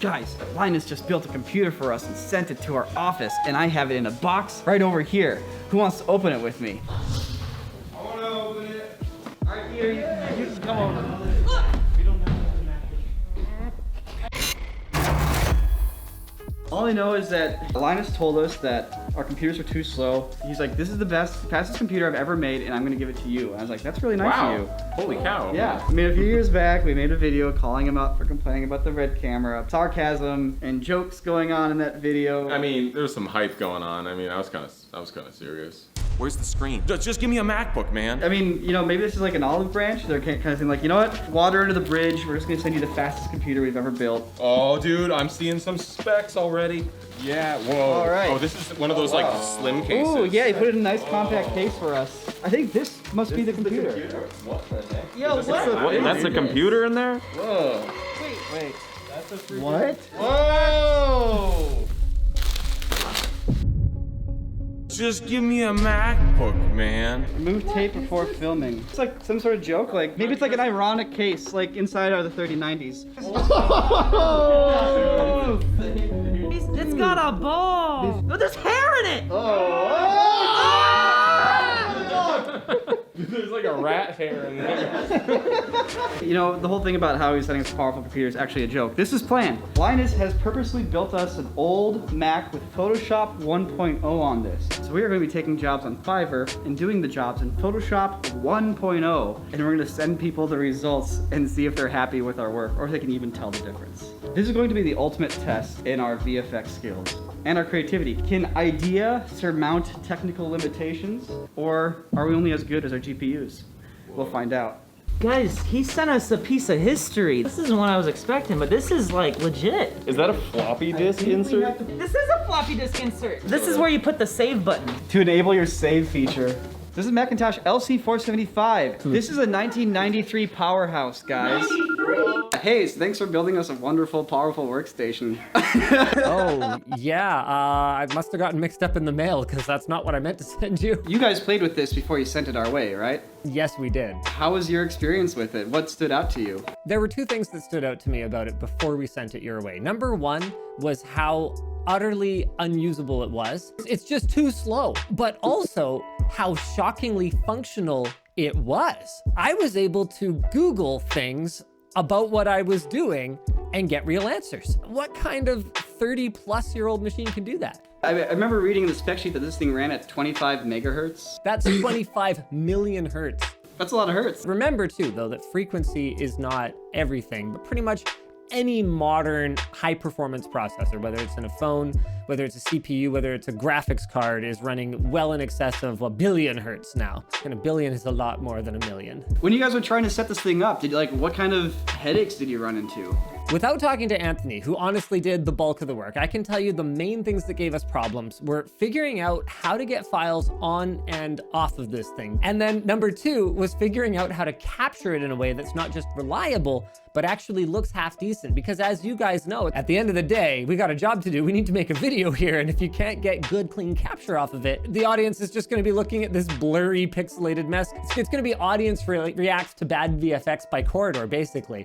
Guys, Linus just built a computer for us and sent it to our office, and I have it in a box right over here. Who wants to open it with me? I want to open it. All right, here, you can come over. All I know is that Linus told us that our computers are too slow. He's like, this is the fastest computer I've ever made, and I'm gonna give it to you. And I was like, that's really nice of you. Holy cow. Yeah. I mean, a few years back, we made a video calling him out for complaining about the red camera. Sarcasm and jokes going on in that video. I mean, there was some hype going on. I mean, I was kind of serious. Where's the screen? Just give me a MacBook, man. I mean, you know, maybe this is like an olive branch. They're kind of saying like, you know what? Water under the bridge. We're just gonna send you the fastest computer we've ever built. Oh, dude, I'm seeing some specs already. Yeah, whoa. All right. Oh, this is one of those like slim cases. Ooh, yeah, he put it in a nice compact case for us. I think this must be the computer. What the heck? Yo, what? That's a computer in there? Whoa. Wait. That's a freaking... What? Whoa! Just give me a MacBook, man. Remove tape before filming. It's like some sort of joke. Like maybe it's like an ironic case, like inside of the 3090s. Oh! It's got a ball. Oh, there's hair in it. There's like a rat hair in there. You know, the whole thing about how he's setting up a powerful computer is actually a joke. This is planned. Linus has purposely built us an old Mac with Photoshop 1.0 on this. So we are going to be taking jobs on Fiverr and doing the jobs in Photoshop 1.0. And we're going to send people the results and see if they're happy with our work or if they can even tell the difference. This is going to be the ultimate test in our VFX skills and our creativity. Can idea surmount technical limitations, or are we only as good as our GPUs? We'll find out. Guys, he sent us a piece of history. This isn't what I was expecting, but this is like legit. Is that a floppy disk insert? This is a floppy disk insert. This is where you put the save button. To enable your save feature. This is Macintosh LC475. This is a 1993 powerhouse, guys. Hey, thanks for building us a wonderful, powerful workstation. Oh, yeah, I must have gotten mixed up in the mail because that's not what I meant to send you. You guys played with this before you sent it our way, right? Yes, we did. How was your experience with it? What stood out to you? There were two things that stood out to me about it before we sent it your way. Number one was how utterly unusable it was. It's just too slow, but also how shockingly functional it was. I was able to Google things about what I was doing and get real answers. What kind of 30-plus-year-old machine can do that? I remember reading in the spec sheet that this thing ran at 25 megahertz. That's 25 million hertz. That's a lot of hertz. Remember too, though, that frequency is not everything, but pretty much any modern high-performance processor, whether it's in a phone, whether it's a CPU, whether it's a graphics card, is running well in excess of 1 billion hertz now. And 1 billion is a lot more than 1 million. When you guys were trying to set this thing up, what kind of headaches did you run into? Without talking to Anthony, who honestly did the bulk of the work, I can tell you the main things that gave us problems were figuring out how to get files on and off of this thing. And then number two was figuring out how to capture it in a way that's not just reliable, but actually looks half decent. Because as you guys know, at the end of the day, we got a job to do. We need to make a video here. And if you can't get good, clean capture off of it, the audience is just gonna be looking at this blurry, pixelated mess. It's gonna be audience reacts to bad VFX by Corridor, basically.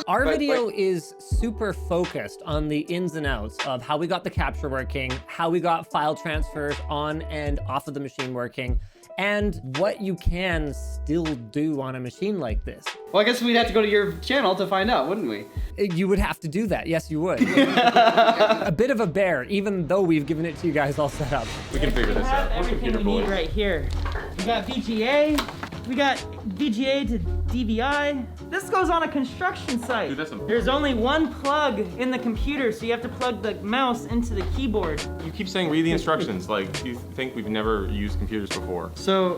Our video is super focused on the ins and outs of how we got the capture working, how we got file transfers on and off of the machine working, and what you can still do on a machine like this. Well, I guess we'd have to go to your channel to find out, wouldn't we? You would have to do that. Yes, you would. A bit of a bear, even though we've given it to you guys all set up. We can figure this out. We're Everything computer we need boys. right here. We got VGA. We got VGA to DVI. This goes on a construction site. Dude, that's a... There's only one plug in the computer, so you have to plug the mouse into the keyboard. You keep saying read the instructions like you think we've never used computers before. So,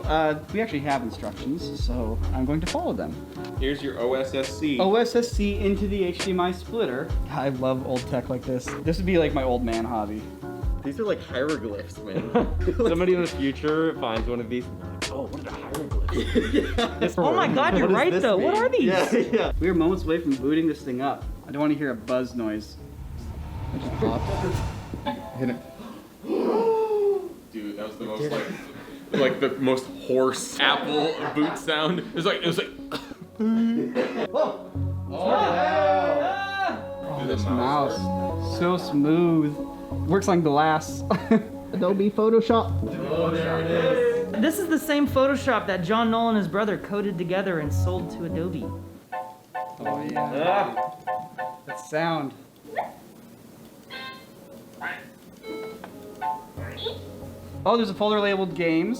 we actually have instructions, so I'm going to follow them. Here's your OSSC. OSSC into the HDMI splitter. I love old tech like this. This would be like my old man hobby. These are like hieroglyphs, man. Somebody in the future finds one of these. Oh, what are the hieroglyphs? Oh my god, you're right though. What are these? Yeah. We were moments away from booting this thing up. I don't want to hear a buzz noise. I just popped. Hit it. Dude, that was the most like the most hoarse Apple boot sound. It was like Oh. this mouse. So smooth. Works like glass. Adobe Photoshop. Oh, there it is. This is the same Photoshop that John Knoll and his brother coded together and sold to Adobe. Oh yeah. That sound. Oh, there's a folder labeled games.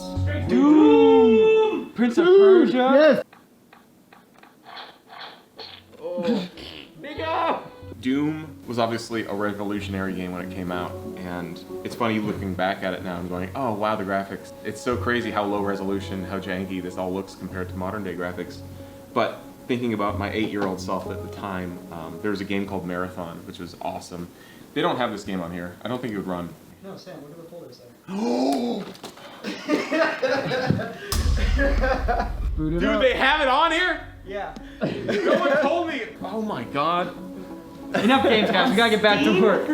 Doom! Prince of Persia. Yes. Oh. Big up. Doom was obviously a revolutionary game when it came out, and it's funny looking back at it now and going, oh wow, the graphics. It's so crazy how low resolution, how janky this all looks compared to modern day graphics. But thinking about my 8-year-old self at the time, there was a game called Marathon, which was awesome. They don't have this game on here. I don't think it would run. No, Sam, look at the folder say. Dude, they have it on here? Yeah. No one told me. Oh my god. Enough games, guys. We gotta get back to work.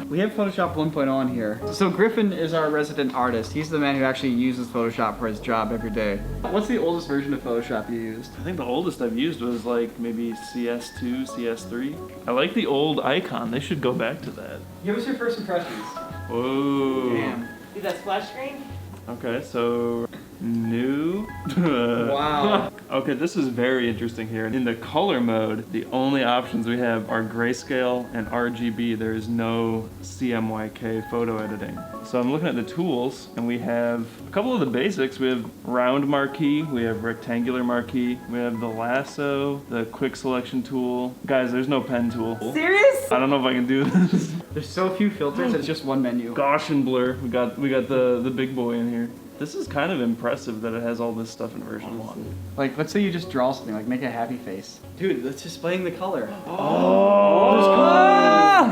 We have Photoshop 1.0 on here. So Griffin is our resident artist. He's the man who actually uses Photoshop for his job every day. What's the oldest version of Photoshop you used? I think the oldest I've used was like maybe CS2, CS3. I like the old icon. They should go back to that. Give us your first impressions. Whoa. Damn. See that splash screen? Okay, so new. Wow. Okay, this is very interesting here. In the color mode, the only options we have are grayscale and RGB. There is no CMYK photo editing. So I'm looking at the tools, and we have a couple of the basics. We have round marquee, we have rectangular marquee, we have the lasso, the quick selection tool. Guys, there's no pen tool. Serious? I don't know if I can do this. There's so few filters, it's just one menu. Gaussian blur. We got the big boy in here. This is kind of impressive that it has all this stuff in version 1. Like, let's say you just draw something, like make a happy face. Dude, that's displaying the color. Oh,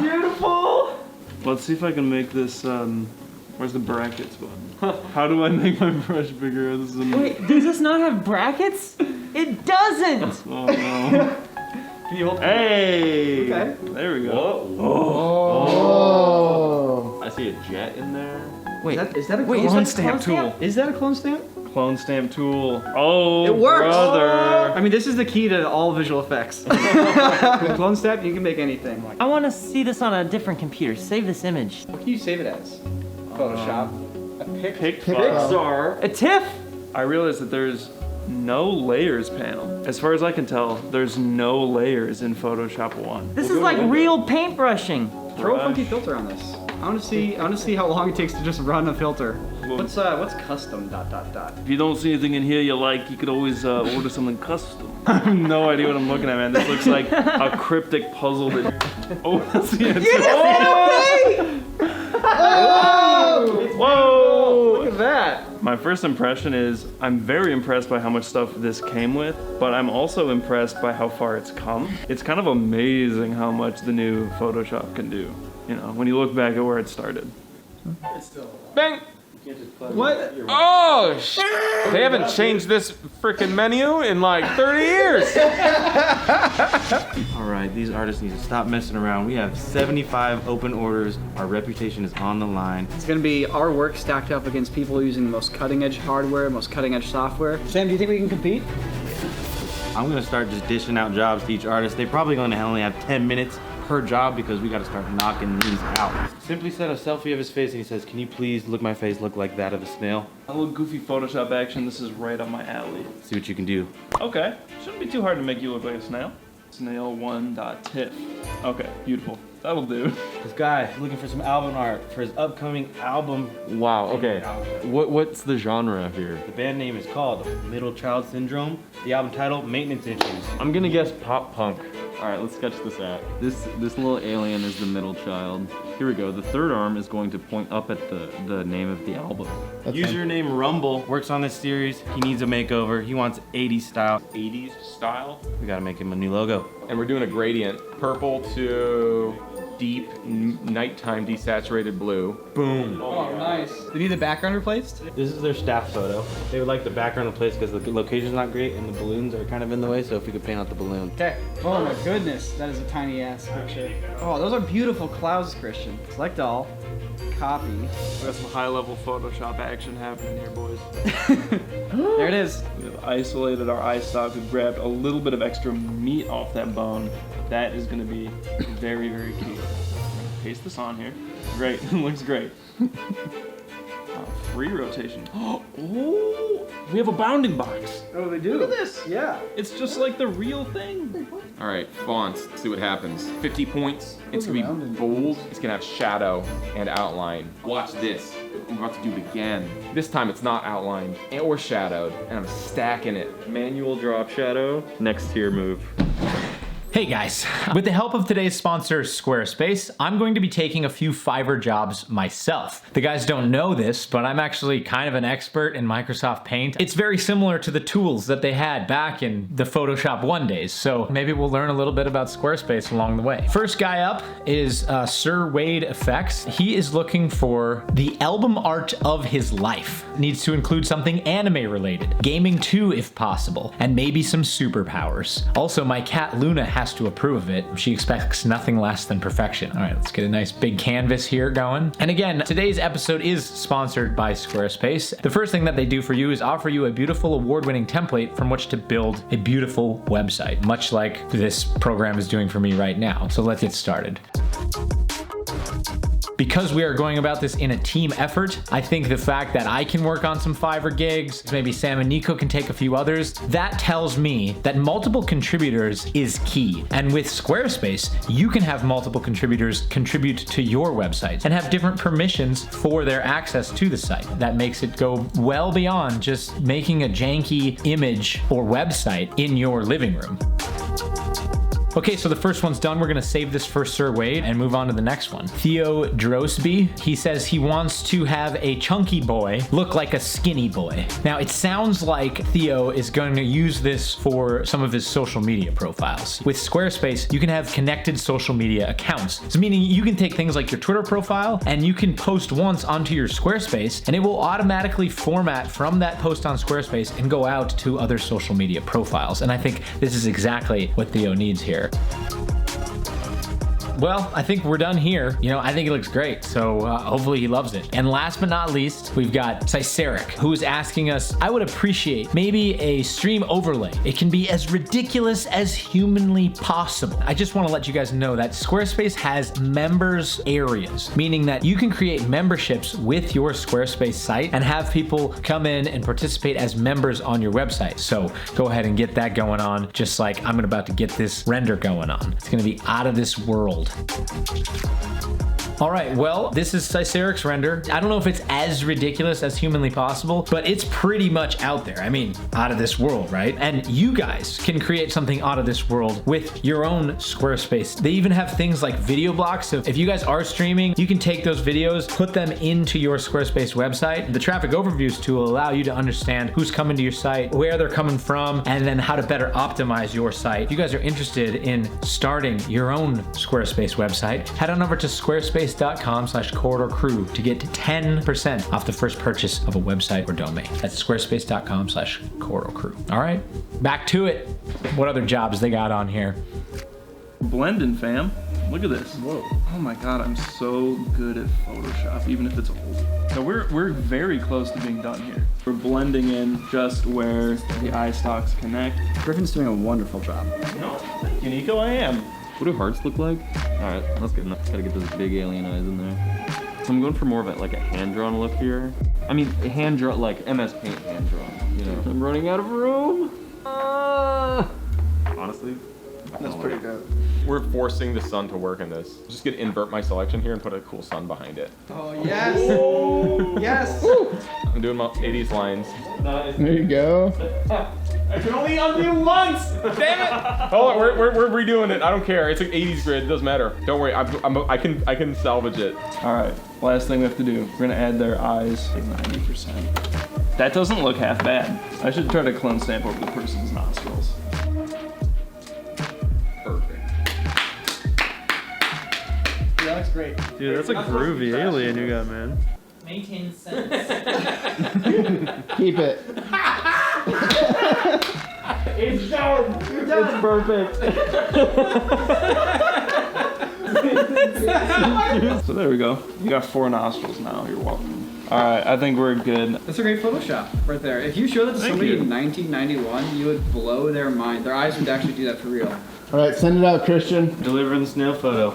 Beautiful! let's see if I can make this, where's the brackets button? How do I make my brush bigger? This is Wait, does this not have brackets? It doesn't! Oh no. Can you hold Hey! Okay. There we go. Oh. I see a jet in there. Wait, Is that a wait, clone is that stamp clone tool. Is that a clone stamp? Clone stamp tool. Oh, It works! brother. I mean, this is the key to all visual effects. With clone stamp, you can make anything. I want to see this on a different computer. Save this image. What can you save it as? Photoshop. A Pixar. A TIFF? I realized that there's no layers panel. As far as I can tell, there's no layers in Photoshop 1. This is like real paintbrushing. Throw a funky filter on this. I want to see how long it takes to just run a filter. What's custom ... If you don't see anything in here you like, you could always order something custom. I have no idea what I'm looking at, man. This looks like a cryptic puzzle that... Oh, that's the answer. Whoa! Look at that. My first impression is I'm very impressed by how much stuff this came with, but I'm also impressed by how far it's come. It's kind of amazing how much the new Photoshop can do, you know, when you look back at where it started. Bang! What? Oh, they haven't changed this freaking menu in like 30 years. All right, these artists need to stop messing around. We have 75 open orders. Our reputation is on the line. It's gonna be our work stacked up against people using the most cutting edge hardware, most cutting edge software. Sam, do you think we can compete? I'm gonna start just dishing out jobs to each artist. They're probably gonna only have 10 minutes per job because we gotta start knocking these out. Simply sent a selfie of his face and he says, can you please look my face look like that of a snail? A little goofy Photoshop action. This is right up my alley. See what you can do. Okay, shouldn't be too hard to make you look like a snail. Snail1.tiff. Okay, beautiful. That'll do. This guy looking for some album art for his upcoming album. Wow, okay. What's the genre here? The band name is called Middle Child Syndrome. The album title, Maintenance Issues. I'm gonna guess pop punk. All right, let's sketch this out. This little alien is the middle child. Here we go. The third arm is going to point up at the name of the album. Username Rumble works on this series. He needs a makeover. He wants 80s style. 80s style. We gotta make him a new logo. And we're doing a gradient. Purple to deep nighttime desaturated blue. Boom. Oh, nice. They need the background replaced? This is their staff photo. They would like the background replaced because the location's not great and the balloons are kind of in the way, so if we could paint out the balloon. Okay. Oh my goodness, that is a tiny ass picture. Oh, those are beautiful clouds, Christian. Select all. copy. We got some high-level Photoshop action happening here, boys. There it is. We've isolated our eye stock. We've grabbed a little bit of extra meat off that bone. That is going to be very, very key. I'm going to paste this on here. Great. Looks great. Free rotation. Oh, we have a bounding box. Oh, they do? Look at this. Yeah. It's just like the real thing. All right, fonts. Let's see what happens. 50 points. It's gonna be bold. It's gonna have shadow and outline. Watch this. I'm about to do it again. This time it's not outlined or shadowed, and I'm stacking it. Manual drop shadow. Next tier move. Hey guys, with the help of today's sponsor, Squarespace, I'm going to be taking a few Fiverr jobs myself. The guys don't know this, but I'm actually kind of an expert in Microsoft Paint. It's very similar to the tools that they had back in the Photoshop 1 days, so maybe we'll learn a little bit about Squarespace along the way. First guy up is Sir Wade Effects. He is looking for the album art of his life. Needs to include something anime related, gaming too if possible, and maybe some superpowers. Also, my cat Luna has to approve of it. She expects nothing less than perfection. All right, let's get a nice big canvas here going. And again, today's episode is sponsored by Squarespace. The first thing that they do for you is offer you a beautiful award-winning template from which to build a beautiful website, much like this program is doing for me right now. So let's get started. Because we are going about this in a team effort, I think the fact that I can work on some Fiverr gigs, maybe Sam and Nico can take a few others, that tells me that multiple contributors is key. And with Squarespace, you can have multiple contributors contribute to your website and have different permissions for their access to the site. That makes it go well beyond just making a janky image or website in your living room. Okay, so the first one's done. We're gonna save this for Sir Wade and move on to the next one. Theo Drosby, he says he wants to have a chunky boy look like a skinny boy. Now, it sounds like Theo is going to use this for some of his social media profiles. With Squarespace, you can have connected social media accounts. So meaning you can take things like your Twitter profile and you can post once onto your Squarespace and it will automatically format from that post on Squarespace and go out to other social media profiles. And I think this is exactly what Theo needs here. Well, I think we're done here. You know, I think it looks great, so hopefully he loves it. And last but not least, we've got Ciceric, who is asking us, I would appreciate maybe a stream overlay. It can be as ridiculous as humanly possible. I just want to let you guys know that Squarespace has members areas, meaning that you can create memberships with your Squarespace site and have people come in and participate as members on your website. So go ahead and get that going on, just like I'm about to get this render going on. It's going to be out of this world. All right, well, this is Ciceric's render. I don't know if it's as ridiculous as humanly possible, but it's pretty much out there. I mean, out of this world, right? And you guys can create something out of this world with your own Squarespace. They even have things like video blocks. So if you guys are streaming, you can take those videos, put them into your Squarespace website. The traffic overviews tool will allow you to understand who's coming to your site, where they're coming from, and then how to better optimize your site. If you guys are interested in starting your own Squarespace website, head on over to squarespace.com/corridorcrew to get 10% off the first purchase of a website or domain. That's squarespace.com/corridorcrew. All right, back to it. What other jobs they got on here? Blending, fam. Look at this. Whoa. Oh my God, I'm so good at Photoshop, even if it's old. So we're very close to being done here. We're blending in just where the eye stalks connect. Griffin's doing a wonderful job. No, thank you, Nico, I am. What do hearts look like? All right, let's get gotta get those big alien eyes in there. So I'm going for more of like a hand-drawn look here. I mean, hand-drawn, like MS Paint hand-drawn, you know. I'm running out of room. Honestly, That's pretty good. We're forcing the sun to work in this. I'm just gonna invert my selection here and put a cool sun behind it. Oh, yes. Yes. I'm doing my 80s lines. There you go. I can only undo once! Damn it! Hold on, we're redoing it. I don't care. It's an 80s grid. It doesn't matter. Don't worry. I can salvage it. All right, last thing we have to do. We're gonna add their eyes like 90%. That doesn't look half bad. I should try to clone stamp over the person's nostrils. Perfect. Yeah, that looks great. Dude, that's a groovy alien you got, man. Maintain sense. Keep it. It's done. You're done. It's perfect. So there we go. You got 4 nostrils now. You're welcome. All right, I think we're good. That's a great Photoshop right there. If you showed that to Thank somebody you. in 1991, you would blow their mind. Their eyes would actually do that for real. All right, send it out, Christian. Delivering the snail photo.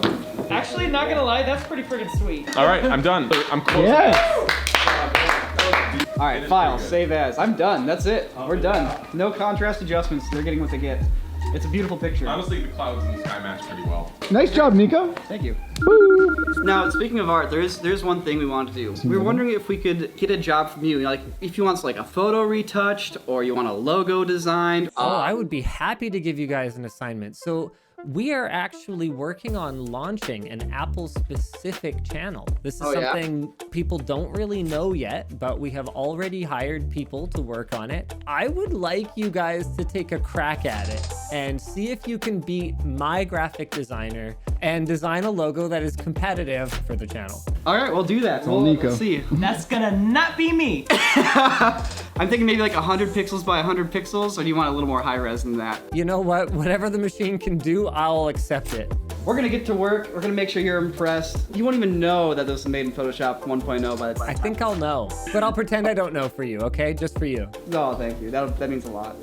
Actually, not gonna lie, that's pretty freaking sweet. All right, I'm done. I'm close. Yes. All right, file, save as. I'm done. That's it. We're done. No contrast adjustments. They're getting what they get. It's a beautiful picture. Honestly, the clouds and the sky match pretty well. Nice job, Nico. Thank you. Now, speaking of art, there's one thing we wanted to do. We were wondering if we could get a job from you. Like, if you want like a photo retouched or you want a logo designed. Oh, I would be happy to give you guys an assignment. So we are actually working on launching an Apple-specific channel. This is something people don't really know yet, but we have already hired people to work on it. I would like you guys to take a crack at it and see if you can beat my graphic designer and design a logo that is competitive for the channel. All right, we'll do that. We'll see. That's gonna not be me. I'm thinking maybe like 100 pixels by 100 pixels, or do you want a little more high res than that? You know what? Whatever the machine can do, I'll accept it. We're gonna get to work. We're gonna make sure you're impressed. You won't even know that this was made in Photoshop 1.0 by the time. I think I'll know, but I'll pretend I don't know for you, okay? Just for you. No, thank you. That means a lot.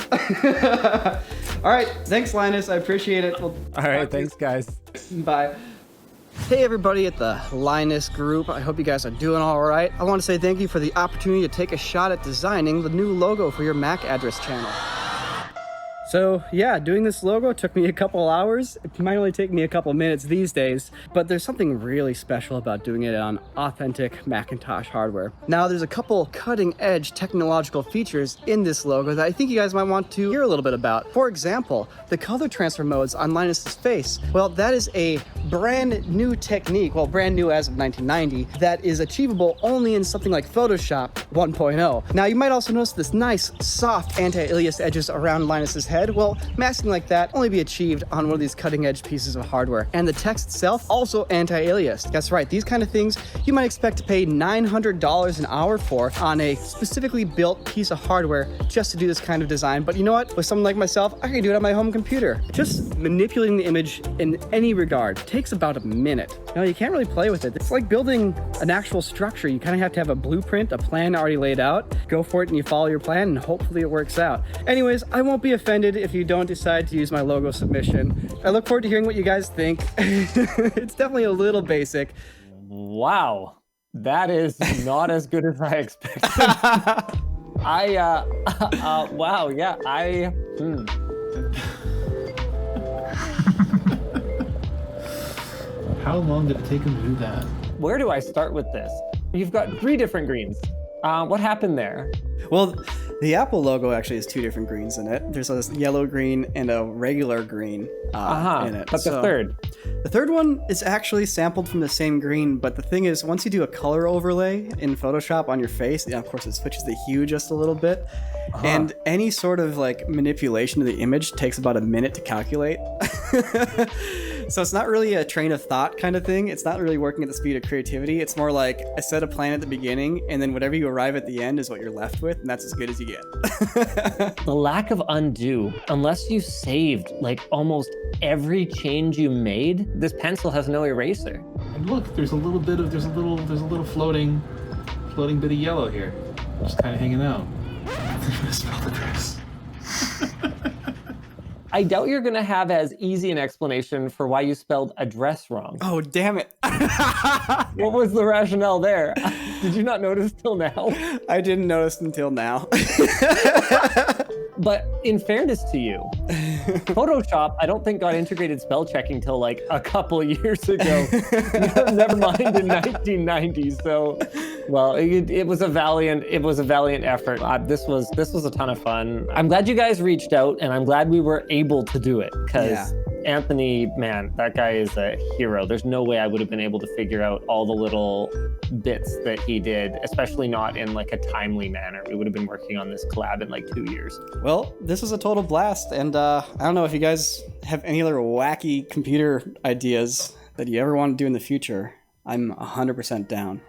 All right, thanks, Linus. I appreciate it. All right, thanks, guys. Bye. Hey everybody at the Linus group, I hope you guys are doing all right. I want to say thank you for the opportunity to take a shot at designing the new logo for your MAC address channel. So yeah, doing this logo took me a couple hours. It might only take me a couple minutes these days, but there's something really special about doing it on authentic Macintosh hardware. Now there's a couple cutting edge technological features in this logo that I think you guys might want to hear a little bit about. For example, the color transfer modes on Linus's face. Well, that is a brand new technique, well, brand new as of 1990, that is achievable only in something like Photoshop 1.0. Now you might also notice this nice, soft anti-alias edges around Linus's head. Well, masking like that only be achieved on one of these cutting edge pieces of hardware. And the text itself also anti-aliased. That's right, these kind of things you might expect to pay $900 an hour for on a specifically built piece of hardware just to do this kind of design. But you know what? With someone like myself, I can do it on my home computer. Just manipulating the image in any regard takes about a minute. You know, you can't really play with it. It's like building an actual structure. You kind of have to have a blueprint, a plan already laid out. Go for it and you follow your plan and hopefully it works out. Anyways, I won't be offended if you don't decide to use my logo submission. I look forward to hearing what you guys think. It's definitely a little basic. Wow, that is not as good as I expected. Wow, yeah, How long did it take him to do that? Where do I start with this? You've got 3 different greens. What happened there? Well, the Apple logo actually has 2 different greens in it. There's a yellow green and a regular green in it. But the third? The third one is actually sampled from the same green, but the thing is, once you do a color overlay in Photoshop on your face, of course it switches the hue just a little bit, and any sort of like manipulation of the image takes about a minute to calculate. So it's not really a train of thought kind of thing. It's not really working at the speed of creativity. It's more like I set a plan at the beginning, and then whatever you arrive at the end is what you're left with, and that's as good as you get. The lack of undo, unless you saved like almost every change you made, this pencil has no eraser. And look, there's a little floating bit of yellow here, just kind of hanging out. I'm gonna smell the dress. I doubt you're gonna have as easy an explanation for why you spelled address wrong. Oh, damn it. What was the rationale there? Did you not notice till now? I didn't notice until now. But in fairness to you, Photoshop, I don't think got integrated spell checking till like a couple years ago. Never mind in 1990. So, well, it was a valiant effort. This was a ton of fun. I'm glad you guys reached out, and I'm glad we were able to do it because Anthony, man, that guy is a hero. There's no way I would have been able to figure out all the little bits that he did, especially not in like a timely manner. We would have been working on this collab in like 2 years. Well, this was a total blast, and I don't know if you guys have any other wacky computer ideas that you ever want to do in the future. I'm 100% down.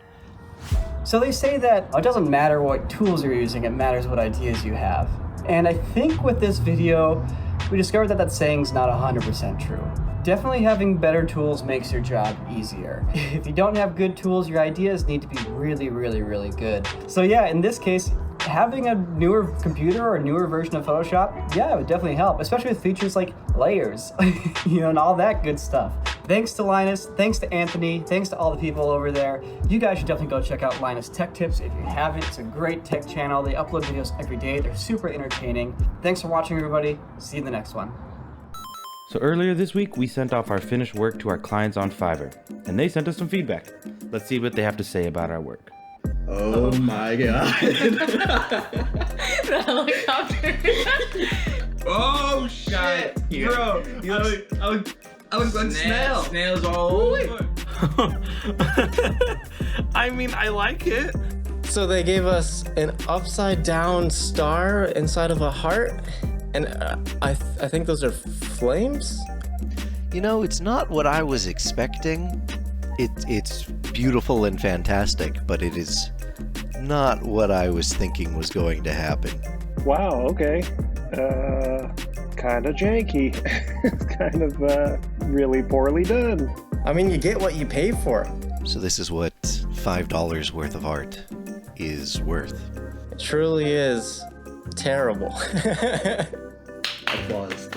So they say that it doesn't matter what tools you're using, it matters what ideas you have. And I think with this video, we discovered that that saying's not 100% true. Definitely having better tools makes your job easier. If you don't have good tools, your ideas need to be really, really, really good. So yeah, in this case, having a newer computer or a newer version of Photoshop, yeah, it would definitely help, especially with features like layers, you know, and all that good stuff. Thanks to Linus, thanks to Anthony, thanks to all the people over there. You guys should definitely go check out LinusTechTips if you haven't. It's a great tech channel. They upload videos every day. They're super entertaining. Thanks for watching, everybody. See you in the next one. So earlier this week, we sent off our finished work to our clients on Fiverr, and they sent us some feedback. Let's see what they have to say about our work. Oh my god. The helicopter. Oh shit. Bro, I look like snail. Snails all over. I mean, I like it. So they gave us an upside down star inside of a heart, and I think those are flames? You know, it's not what I was expecting. It's beautiful and fantastic, but it is not what I was thinking was going to happen. Wow, okay. Kind of janky. It's kind of really poorly done. I mean, you get what you pay for. So this is what $5 worth of art is worth. It truly is terrible. Applause.